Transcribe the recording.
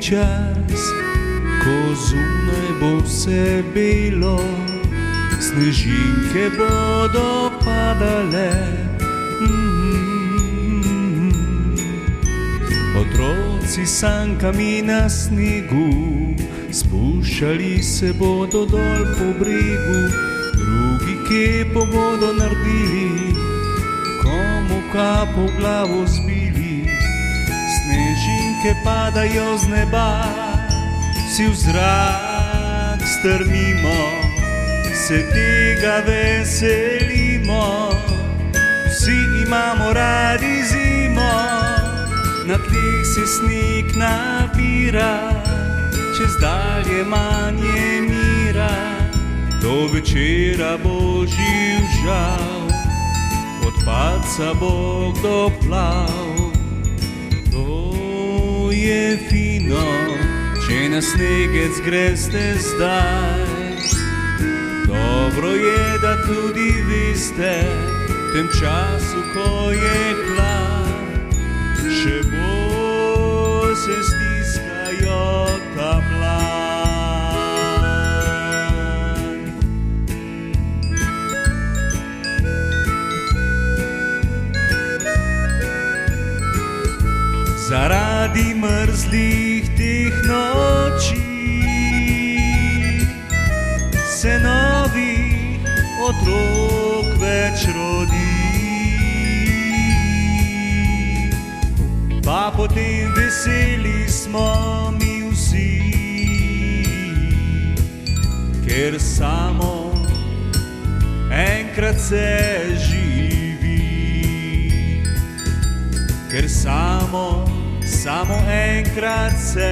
čas, ko zunaj bo vse belo, snežinke bodo padale. Otroci s sankami na snegu spuščali se bodo dol po bregu, drugi kepo bodo naredili, komu kapo v glavo zbili. Snežinke padajo z neba, vsi v zrak strmimo, se tega veselimo. Vsi imamo radi zimo, na tleh se sneg nabira, čez dalje manje mira. Do večera bo živ žal, od padca bo kdo plav. To je fino, če na snegec greste zdaj. Dobro je, da tudi veste, v tem času, ko je hlad, še bolj se stiskajo ta mlad. Zaradi mrzlih teh noči se novih otrok več rodi, pa potem veseli smo mi vsi, ker samo enkrat se živi, ker samo enkrat se